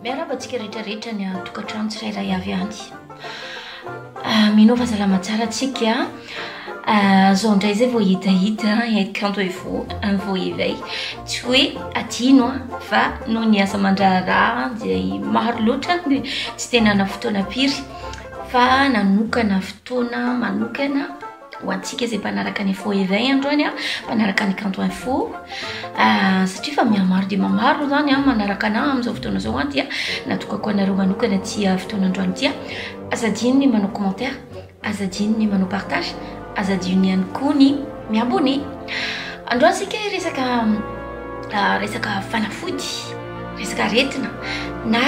Miarabantsika rehetrarehetra ny tokantrano tsirairay avy any. Minao fahasalama tsara antsika. Zao indray zay vao hitahita kanto evo vao ivay. Tsy hoe adino fa noho ny asa mandraharaha dia maro loatra tsy tena na fotoana piry fa nanokana fotoana manokana ho antsika zay mpanaraka ny fo ivay androany mpanaraka ny kanto info satria fa miamaro dia mamaro zany manaraka ana amin'izao fotoana zao dia natokako anareo manokana tia fotoana androany tia azadino ny manao commentaire, azadino ny manao partage, azadino ihany koa ny miabone. Androany sika resaka fanafody, resaka aretina na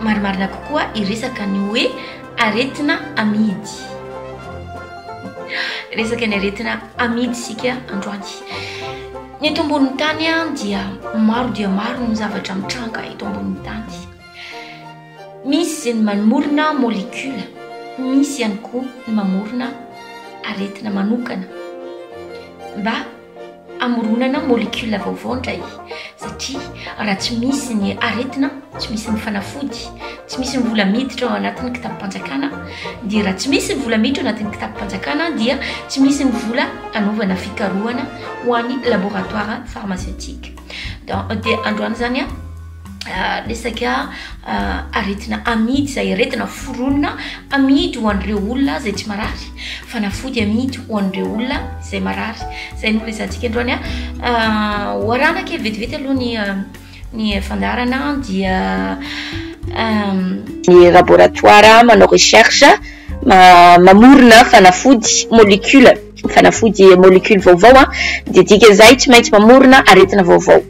marimarina kokoa iresaka ny hoe aretina amidy. Resaka ny aretina amidy sika androany. Ny eto ambonin'ny tany dia maro ny zavatra mitranga eto ambonin'ny tany. Misy ny mamorona molécule, misy ihany koa ny mamorona aretina manokana mba amoronana molécule vaovao ndray satria raha tsy misy ny aretina, tsy misy ny fanafody, tsy misy ny vola miditra ao anatin'ny kitapo-panjakana, dia raha tsy misy ny vola miditra ao anatin'ny kitapo-panjakana dia tsy misy ny vola anaovana fikarohana ho an'ny laboratoire pharmaceutique. Dia androany zany resaka aretina amidy, izay aretina foronina amidy ho an'ireo olona zay tsy marary, fanafody amidy ho an'ireo olona zay marary. Zay no resantsika androany hoarana kely vetivety aloha ny fandarana dia ny laboratoire manao recherche mamorona fanafody molécule vaovao dia dikan'izay tsy maintsy mamorona aretina vaovao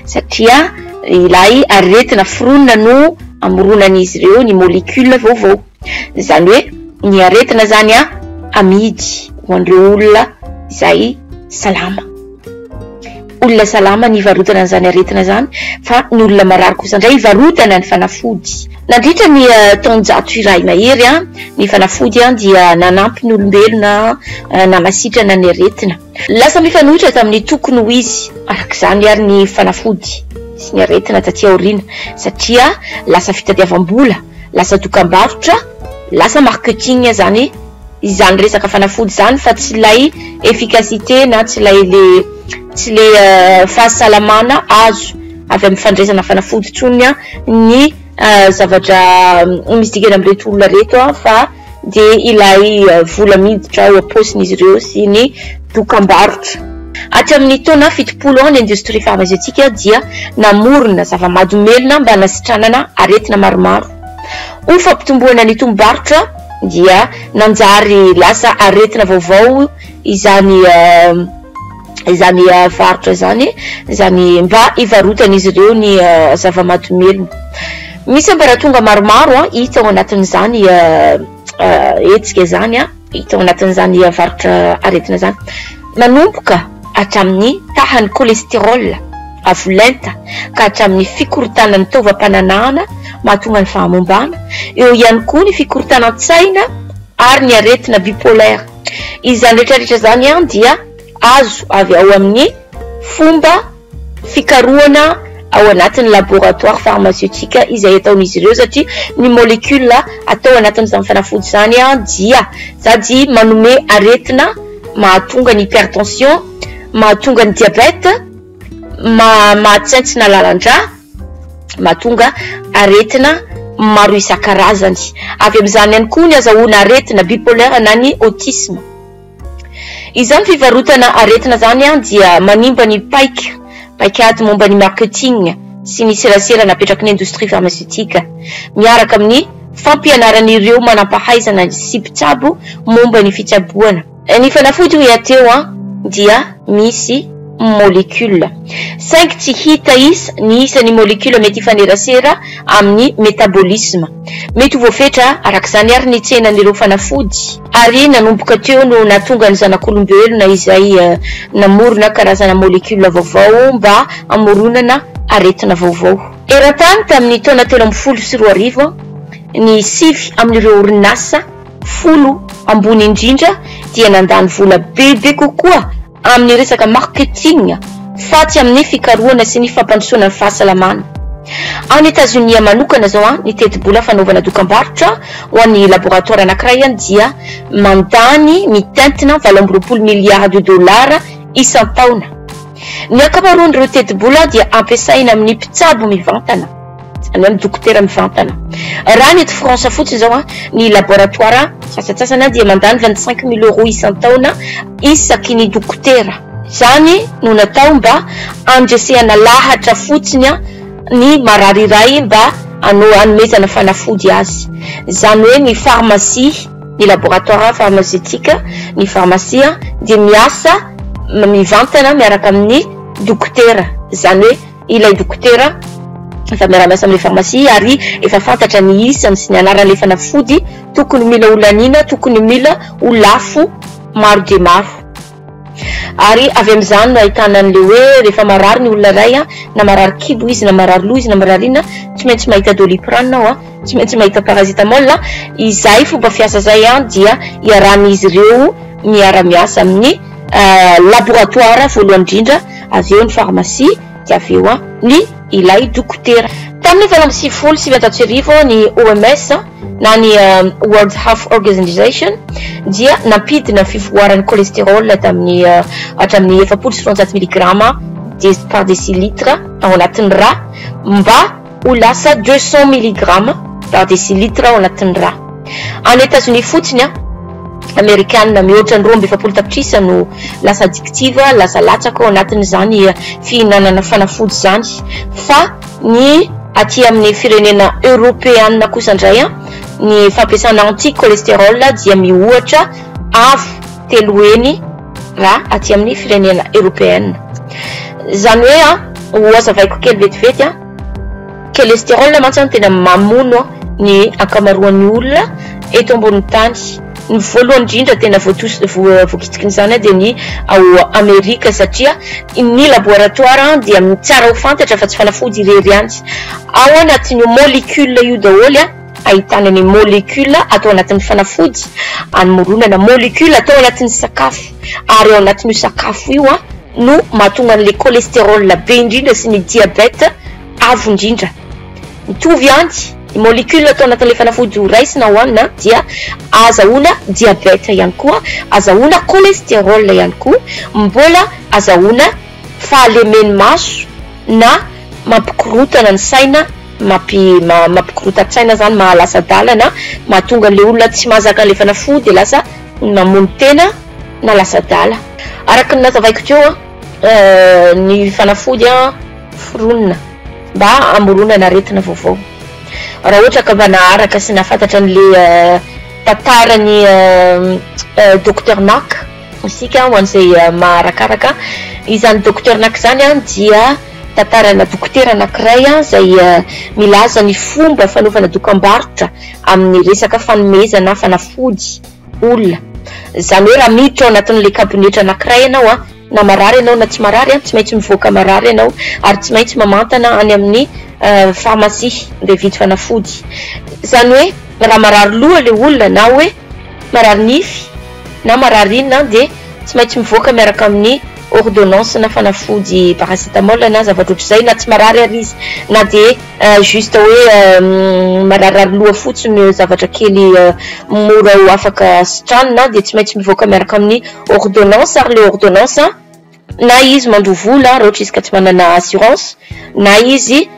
satria ilay aretina foronina no amoronan'izy ireo ny molécule vaovao. Zany hoe ny aretina zany amidy ho an'ireo olona izay salama. Olona salama ny varotana an'izany aretina zany, fa ny olona marary kosa indray varotana ny fanafody. Nandritra ny taonjato iray mahery ny fanafody dia nanampy ny olombelona namasitrana ny aretina. Lasa mifanohitra tamin'ny tokony ho izy arak'izany ary ny fanafody sy ny aretina taty aoriana satria lasa fitadiavam-bola, lasa dokam-barotra, lasa marketing zany izany resaka fanafody zany fa tsy lay efficacité na tsy le fahasalamana azo avy amin'ny fandraisana fanafody tsony ny zavatra misy dikany amin'reto olona reto fa dia ilay vola miditra ao am-paosin'izy ireo sy ny dokam-barotra. Hatramin'ny taona 70 ny industrie pharmaceutique dia namorona zava-mahadomelona mba nasitranana aretina maromaro. Ny fampitomboana ny tombobarotra dia nanjary lasa aretina vaovao izany varotra zany mba ivarotan'izy ireo ny zava-mahadomelona. Misy ambaratonga maromaro hita ao anatin'izany etsika zany hita ao anatin'izany varotra aretina zany, manomboka hatramin'ny tahany cholestérol avolenta ka hatramin'ny fikorontanany taovam-pananahana mahatonga ny fahamombana, eo ihany koa ny fikorotanan-tsaina ary ny aretina bipolaire. Izany rehetrarehetra zany dia azo avy ao amin'ny fomba fikarohana ao anatin'ny laboratoire pharmaceutique izay ataon'izy ireo satria ny molécule atao anatin'izany fanafody zany dia sady manome aretina, mahatonga ny hypertension, mahatonga ny diabète, mahatsaintsina lalandra, mahatonga aretina maro isan-karazany. Avy amin'izany ihany koa ny azahoana aretina bipolaire na ny autisme. Izany fivarotana aretina zany dia manimba ny paikady momba ny marketing sy ny serasera napetraky ny industrie pharmaceutique miaraka amin'ny fampianaran'ireo manampahaizana sy mpitsabo momba ny fitsaboana. Ny fanafody ho ateo dia misy molécule 5 tsy hita ny isan'ny molécule mety ifanerasera amin'ny métabolisme, mety voafetra arak'izany ary ny tsenan'ireo fanafody ary nanomboka teo no natonga ny zanak'olombelona izay namorona karazana molécule vaovao mba amoronana aretina vaovao. Eran-tany tamin'ny taona 2012 ny sivy amin'ireo orinasa 10 ambony indrindra dia nandany vola bebe kokoa amin'ny resaka marketing faty amin'ny fikarohana sy ny fampandrosoana ny fahasalamana. Any États-Unis manokana zao ny teti-bola fanaovana dokam-barotra ho an'ny laboratoire anankiray dia mandany mitentina 20 milliards de dollars isan-taona. Ny ankamaroan'ireo teti-bola dia ampiasaina amin'ny mpitsabo mivantana, amin'ny dokotera mivantana. Raha ny eto France fotsiny zao ny laboratoire sasasasana dia mandany 25 000 euros isan-taona isaky ny dokotera. Zany no natao mba andresehana lahatra fotsiny ny marary iray mba hanomezana fanafody azy. Zany hoe ny pharmacie, ny laboratoire pharmaceutique, ny pharmacie dia miasa mivantana miaraka amin'ny dokotera. Zany hoe ilay dokotera efa miara-miasa amin'ny pharmacie ary efa fantatra ny isany sy ny anaran'ilay fanafody tokony mila ho lanina, tokony mila ho lafo maro dia maro. Ary avy amin'izany no ahitana an'le hoe rehefa marary ny olona iray na marary kibo izy na marary loha izy na marary inona, tsy maintsy mahita doliprane ao tsy maintsy mahita paracetamol. Izay fomba fiasa zay dia iarahan'izy ireo miara-miasa amin'ny laboratoire voalohany indrindra, avy eo ny pharmacie dia avy eo ny ilay dokotera. Tamin'ny 2019 ny OMS na ny World Health Organization dia nampidina fivoaran'ny cholesterol hatramin'ny 770 mg par décilitre ao anatin'ny rà mba ho lasa 200 mg par décilitre ao anatin'ny rà. Any États-Unis fotsiny Amerikanina mihoatra ny 270 tapitrisa no lasa addictive, lasa latsaka ao anatin'izany fihinanana fanafody zany. Fa ny aty amin'ny firenena européenne kosa indray ny fampiasana anti-cholesterol dia mihoatra avo 3 eny raha aty amin'ny firenena européenne. Zany hoe hoazavaiko kely vetivety cholesterol mantsy tena mamono ny ankamaroan'ny olona eto ambony tany. Ny voalohany indrindra tena voakitiky izany dia ny ao Amerika satria ny laboratoire dia tsara ho fantatra fa tsy fanafody irery ihany. Ao anatin'ny molécule io daholo ahitana ny molécule atao anatin'ny fanafody, anomoronana molécule atao anatin'ny sakafo, ary ao anatin'io sakafo io no mahatonga an'le cholesterol be indrindra sy ny diabète avo indrindra. Mitovy ihany ny molécule atao anatin'le fanafody raisina hoanina dia azahoana diabète ihany koa, azahoana cholesterol ihany koa, mbola azahoana fahalemeny maso na mampikorotana ny saina, mampikorotana saina zany mahalasa dalana, mahatonga an'le olona tsy mahazaka an'le fanafody lasa mamono tena na lasa dala. Araka ny nazavaiko teo ny fanafody foronina mba amoronana aretina vaovao. Raha ohatra ka mba naharaka sy nafantatra an'le tantarany Dr Nack isika ho an'izay maharakaraka izany Dr Nack zany dia tantarana dokotera anankiray izay milaza ny fomba fanaovana dokam-barotra amin'ny resaka fanomezana fanafody olona. Zany hoe raha miditra ao anatin'le kabinetra anankiray ianao na marary ianao na tsy marary tsy maintsy mivoaka marary ianao ary tsy maintsy mamantana any amin'ny pharmacie le vidy fanafody. Zany hoe raha marary loha le olona na hoe marary nify na marary inona dia tsy maintsy mivoaka miaraka amin'ny ordonnance na fanafody paracetamol na zavatra ohatr'izay, na tsy marary ary izy na dia juste hoe marary loha fotsiny zavatra kely mora ho afaka sitranina dia tsy maintsy mivoaka miaraka amin'ny ordonnance. Ary le ordonnance na izy mandovola raha ohatra izy ka tsy manana assurance, na izy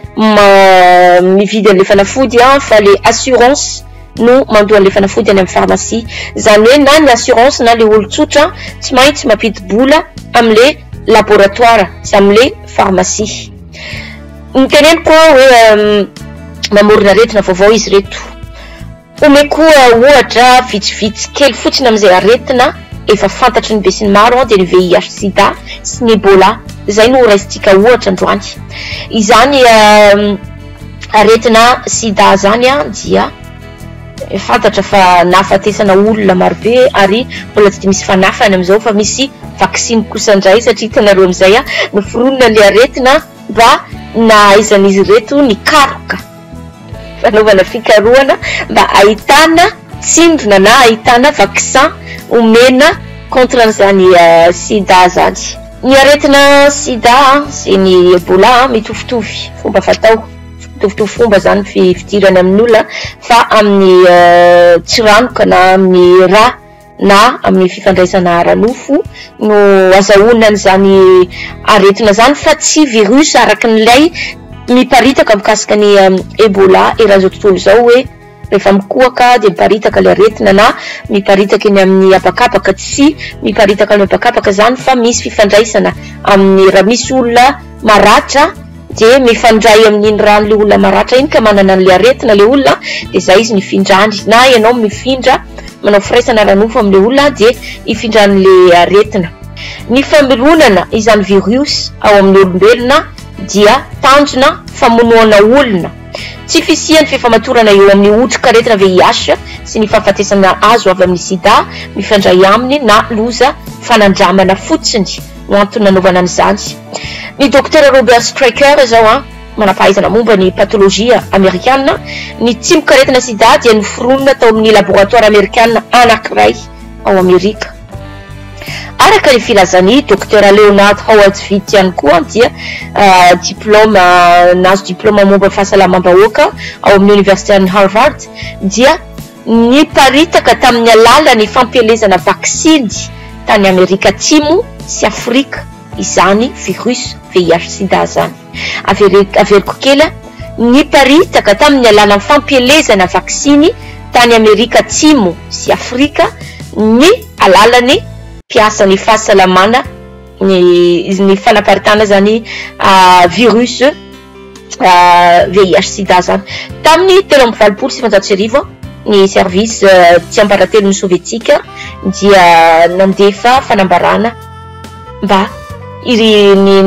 mividy an'le fanafody fa le assurance no mandoa an'le fanafody any amin'ny pharmacie. Zany hoe na ny assurance na le olon-tsotra tsy maintsy mampidi-bola amin'le laboratoire sy amin'le pharmacie. Ny teneniko hoe mamorona aretina vaovao izy reto. Omeko ohatra vitsivitsy kely fotsiny amin'izay aretina efa fantatry ny be sy ny maro dia ny VIH sida sy ny Ebola. Zay no raisitsika ohatra androany. Izany aretina sida zany dia fantatra fa nafatesana olona marobe ary mbola tsy misy fanafany amin'izao fa misy vaksiny kosa indray satria hitanareo amin'izay noforonina le aretina mba nahaizan'izy reto ny karoka fanaovana fikarohana mba ahitana tsindrona na ahitana vaccin omena contre an'izany sida zany. Ny aretina sida sy ny Ebola mitovitovy fomba fatao mitovitovy fomba zany fidirana amin'olona fa amin'ny tsiranoka na amin'ny rà na amin'ny fifandraisana ara-nofo no azahoana zany aretina zany fa tsy virus araka n'ilay miparitaka mikasika ny Ebola eran'izao tontolo izao hoe rehefa mikohaka dia miparitaka ilay aretina na miparitaka eny amin'ny habakabaka tsy miparitaka amin'ny habakabaka zany fa misy fifandraisana amin'ny raha misy olona maratra dia mifandray amin'iny ran'ilay olona maratra iny ka manana an'ilay aretina ilay olona dia izay izy mifindrany na ianao mifindra manao firaisana ara-nofo amin'ilay olona dia ifindran'ilay aretina. Ny famoronana izany virus ao amin'ny olombelona dia tanjona famonoana olona. Tsy fisian'ny fifamatorana eo amin'ny otrikaretina VIH sy ny fahafatesana azo avy amin'ny sida mifandray aminy na loza fanandramana fotsiny no antony nanaovana an'izany. Ny docteur Robert Stryker zao manampahaizana momba ny patolojia amerikana ny tsimok'aretina sida dia noforonina tao amin'ny laboratoire amerikana anankiray ao Amerika. Araka ny filazany docteur Leonard Howard Fitz ihany koa dia diplôme nazo diplôme momba fahasalamam-bahoaka ao amin'ny université ny Harvard dia niparitaka tamin'ny alalan'ny fampielezana vaksiny tany Amerika Atsimo sy Afrika izany virus VIH sida zany. Averiko kely niparitaka tamin'ny alalan'ny fampielezana vaksiny tany Amerika Atsimo sy Afrika ny alalan'ny piasa ny fahasalamana ny fanaparitana zany virus VIH sida zany. Tamin'ny 3,7 ny service tsiambaratelon'ny sovietika dia nandefa fanambarana mba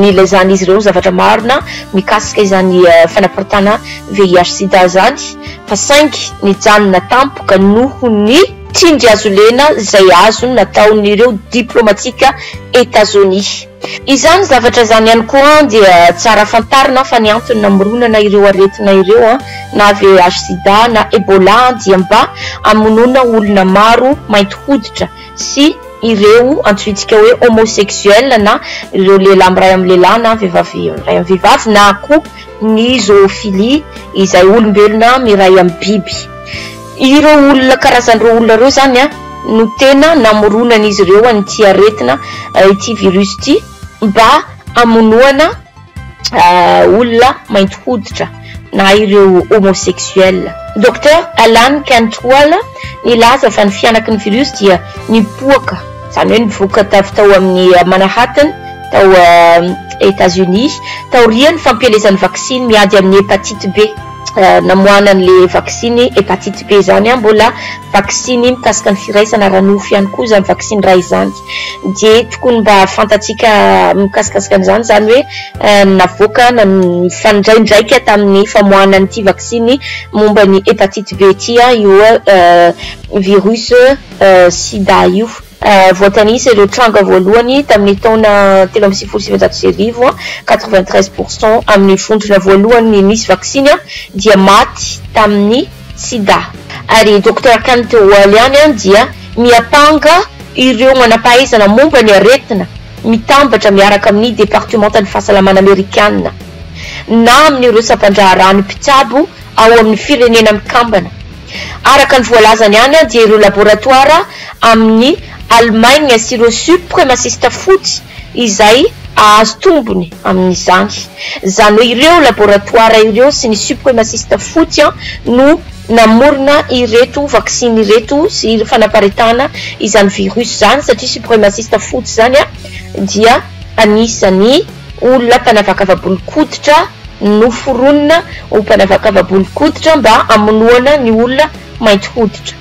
nilazany izy ireo zavatra marina mikasika izany fanaparitana VIH sida zany fa saingy nijanona tampoka noho ny tindry azo lena izay azo nataon'ireo diplomatika États-Unis. Izany zavatra zany ihany koa dia tsara fantarina fa ny antony namoronana ireo aretina ireo na VIH sida na Ebola dia mba amonoana olona maro mainty hoditra sy ireo antsointsika hoe homosexuel na ireo lehilahy miray amin'ny lehilahy na vehivavy miray amin'ny vehivavy na koa ny zoophilie izay olombelona miray amin'ny biby. Ireo olona karazan'ireo olona ireo zany no tena namoronana izy ireo an'ity aretina ity virus ity mba amonoana olona mainty hoditra na ireo homosexuel. Docteur Alan Cantwell nilaza fa ny fianaky ny virus dia nipoaka zany hoe nivoaka tao amin'ny Manhattan tao États-Unis taorian'ny fampielezan'ny vaksiny miady amin'ny hépatite B. Namoana an'le vaksiny hépatite B zany mbola vaksiny mikasika ny firaisana ara-nofo ihany koa zany vaksiny ray zany dia tokony mba fantatsika mikasikasika an'izany zany hoe navoaka nifandraindraika tamin'ny famoahana an'ity vaksiny momba ny hépatite B ity io virus sida io. Voatanisa ireo tranga voalohany tamin'ny taona 3,7 93% amin'ny vondrona voalohany nisy vaksiny dia maty tamin'ny sida. Ary docteur Cantwell ihany dia miapanga ireo manampahaizana momba ny aretina mitambatra miaraka amin'ny départementan'ny fahasalamana amerikana na amin'ireo sampandraharany mpitsabo ao amin'ny firenena mikambana. Araka ny voalazany ihany dia ireo laboratoire amin'ny Allemagne sy ireo suprémaciste fotsy izay azo tombony amin'izany. Zany hoe ireo laboratoire ireo sy ny suprémaciste fotsy no namorona ireto vaksiny ireto sy fanaparitana izany virus zany satria suprémaciste fotsy zany dia anisany olona mpanavakava-bolokoditra noforonina ho mpanavakava-bolokoditra mba amonoana ny olona mainty hoditra.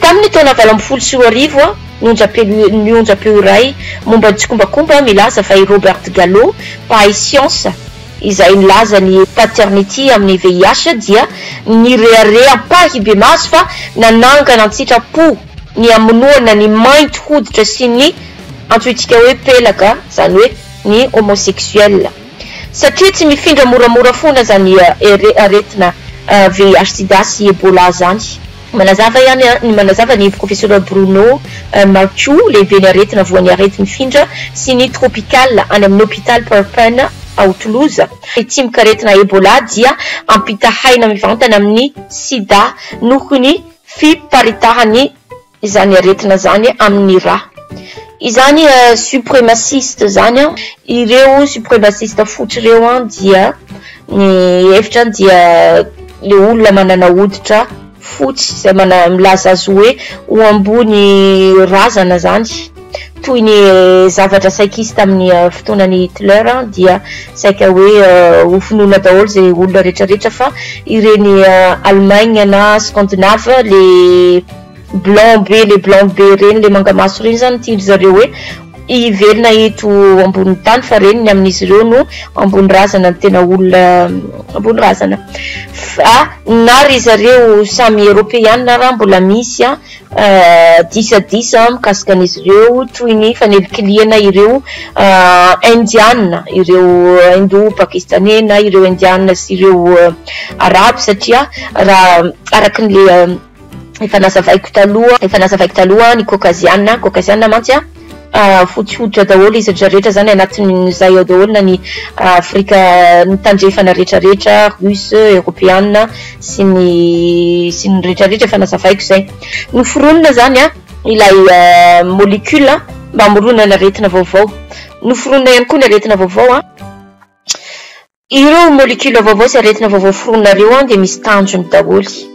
Tamin'ny taona 2014 nionjam-peo iray momba ny tsikombakomba milaza fa i Robert Gallo mpahay siansa izay nilaza ny paternity amin'ny VIH dia nirehaream-pahy be maso fa nanangana an-tsitrapo ny amonoana ny mainty hoditra sy ny antsointsika hoe pelaka zany hoe ny homosexuel satria tsy mifindra moramora foana zany aretina VIH sida sy Ebola zany. Manazava ny professeur Bruno Marchou lehibe ny aretina voan'ny arety mifindra sy ny tropical any amin'ny hôpital Purpen ao Toulouse. Ity mikaretina Ebola dia ampita haina mivantana amin'ny sida noho ny fiparitahany izany aretina zany amin'ny raha. Izany suprémaciste zany ireo suprémaciste fotsy ireo dia ny hevitra dia le olona manana hoditra fotsy izay milaza azy hoe ho ambony razana zany. Toy ny zavatra saikisy tamin'ny fotoanan'ny Hitler dia saika hoe ho finoana daholo zay olona rehetrarehetra fa ireny Allemagne na Scandinave le blanc be reny le mangamaso reny zany tia zareo hoe ivelona eto ambony tany fa reny ny amin'izy ireo no ambony razana tena olona ambony razana. Fa nary zareo samy européenne raha mbola misy disa mikasika an'izy ireo toy ny fanelikiliana ireo indiana, ireo indo pakistanais na ireo indiana sy ireo arabe satria raha araky le efa nazavaiko taloha ny caucasiana mantsy fotsy hoditra daholo izy rehetrarehetra zany anatin'izay ao daholo na ny Afrika ny tandrefana rehetrarehetra russe, européenne sy ny rehetrarehetra efa nazavaiko zay. Noforonina zany ilay molécule mba hamoronana aretina vaovao. Noforonina ihany koa ny aretina vaovao ireo molécule vaovao sy aretina vaovao foronina reo dia misy tanjony daholy.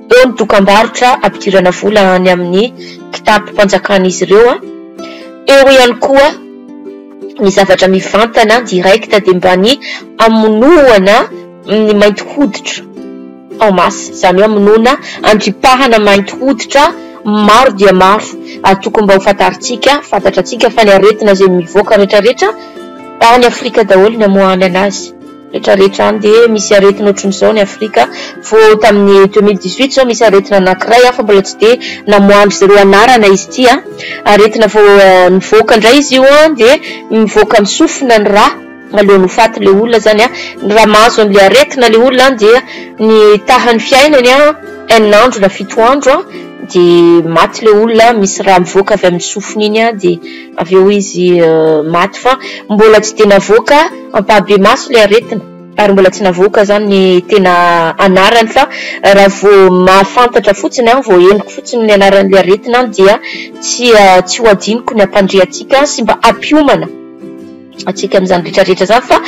Eo ny dokam-barotra ampidirana vola any amin'ny kitapo mpanjakan'izy ireo eo ihany koa ny zavatra mivantana direct dia mba ny amonoana ny mainty hoditra en masse, izany hoe amonoana andripahana mainty hoditra maro dia maro. Tokony mba ho fantatra antsika fa ny aretina zay mivoaka rehetrarehetra any Afrika daholo ny amoahany anazy rehetrarehetra any dia misy aretina ohatran'izao ny Afrika vao tamin'ny 2018 zao misy aretina anankiray fa mbola tsy dia namoahany zareo anarana izy ity aretina vao nivoaka indray izy io dia mivoaka misofina ny raha alohan'ny ho faty le olona zany ny raha mahazo an'le aretina le olona dia ny tahany fiainany 1 andro na 7 andro dia maty le olona misy raha mivoaka avy amin'ny sofina iny dia avy eo izy maty fa mbola tsy dia navoaka ampahabe maso le aretina ary mbola tsy navoaka zany ny tena anarany fa raha vao mahafantatra fotsiny vao henoko fotsiny ny anaran'le aretina dia tsy ho adiniko ny ampandrehantsika sy mba ampiomana atsika amin'izany rehetrarehetra zany fa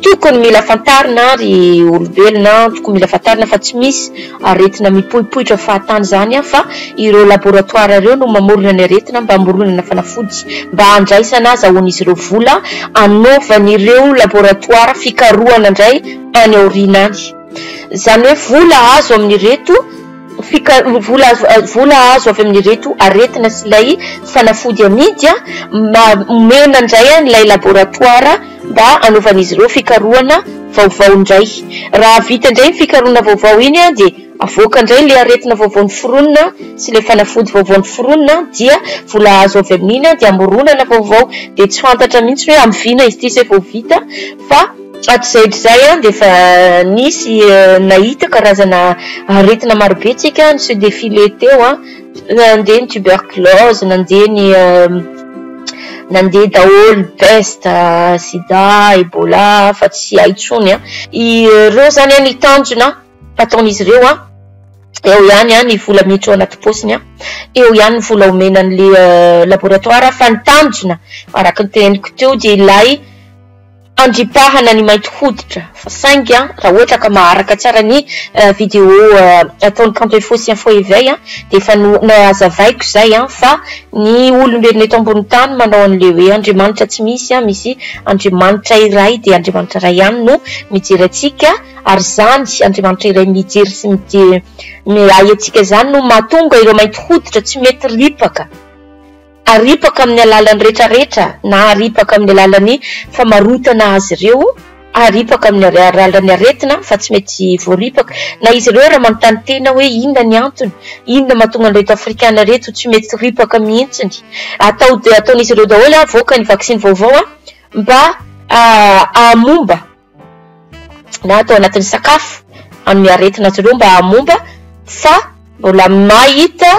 tokony mila fantarina ry olombelona tokony mila fantarina fa tsy misy aretina mipoipoitra fahatany zany fa ireo laboratoire ireo no mamorona ny aretina mba hamoronana fanafody mba handraisana azahoan'izy ireo vola anaovan'ireo laboratoire fikarohana indray any aoriana any. Zany hoe vola azo amin'ireto vola azo avy amin'ireto aretina sy ilay fanafody amidy omena indray n'ilay laboratoire mba anaovan'izy ireo fikarohana vaovao indray. Raha vita indray fikarohana vaovao iny dia avoaka indray le aretina vaovaon'ny foronina sy le fanafody vaovaon'ny foronina dia vola azo avy amin'iny dia amoronana vaovao dia tsy fantatra mihitsy hoe amivina izy ity zay vao vita fa atzay dia fa nisy nahita karazana aretina marobe tsika ny se défilé teo nandeha ny tuberculose nandeha daholo peste, sida, Ebola fa tsy aitsony ireo zany ny tanjona ataon'izy ireo eo ihany ny vola miditra ao anaty posiny eo ihany ny vola omenan'le laboratoire fa ny tanjona araka ny teneniko teo dia ilay andripahana ny mainty hoditra fa saingy raha ohatra ka maharaka tsara ny vidéo ataony quand il faut s'y éveil dia efa nazavaiko zay fa ny olombelona eto ambony tany manao an'le hoe andriamanitra tsy misy andriamanitra iray dia andriamanitra iray ihany no mijery atsika ary zany andriamanitra iray mijery sy miay atsika zany no mahatonga ireo mainty hoditra tsy mety aripaka amin'ny alalan'ny rehetrarehetra na aripaka amin'ny alalan'ny famarotana azy ireo aripaka amin'ny alalan'ny aretina fa tsy mety voaripaka na izy ireo raha manontany tena hoe inona ny antony inona mahatonga an'ireto afrikana reto tsy mety ripaka mihitsiny ataon'izy ireo daholo avoaka ny vaksiny vaovao mba amomba na atao anatin'ny sakafo anome aretina azy ireo mba amomba fa mbola mahita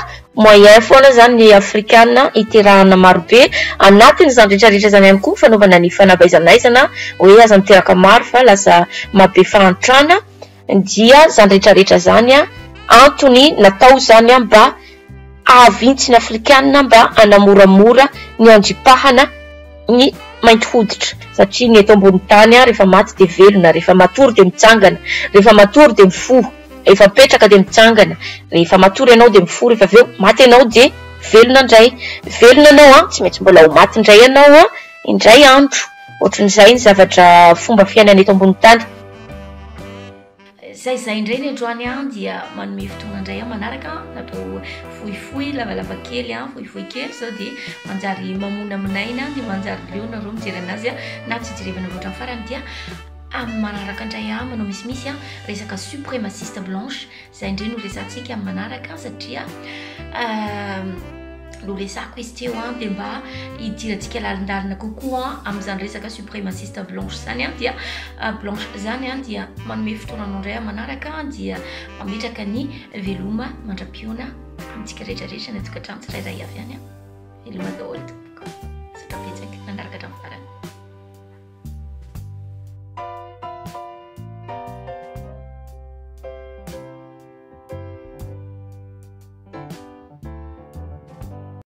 moyen foana zany ny afrikana iterahana marobe anatiny zany rehetrarehetra zany ihany koa fanaovana ny fanabeazanaizana hoe aza miteraka maro fa lasa mabe fahantrana dia zany rehetrarehetra zany a antony natao zany a mba ahavintsy ny afrikana mba anamoramora ny andripahana ny mainty hoditra satria ny eto ambony tany a rehefa maty de velona, rehefa matory de mitsangana, rehefa matory de mifo, rehefa petraka de mitsangana, rehefa matory ianao de mifo, rehefa aveo maty ianao de velona indray. Velona anao a tsy maintsy mbola ho maty indray ianao a indray andro. Ohatran'izay ny zavatra fomba fiainana eto ambony tany. Zay indray ny androany a dia manome fotoana indray a manaraka natao fohifohy lavalava kely a fohifohy kely zao dia manjary mamona aminaina dia manjary leona reo mijery anazy a na tsy jerevana loatra amin'ny farany dia amin'ny manaraka indray a manao misimisy a resaka suprémaciste blanche zay indray no resantsika amin'ny manaraka satria no resako izy teo a dia mba hidirantsika lalindalina kokoa amin'izany resaka suprémaciste blanche zany a dia blanche zany a dia manome fotoananao indray a manaraka dia mametraka ny veloma mandra-piona amintsika rehetrarehetra ny atokantrano tsirairay avy any a veloma daholo tompoko satrapetsaka nanaraka hatramin'ny farany.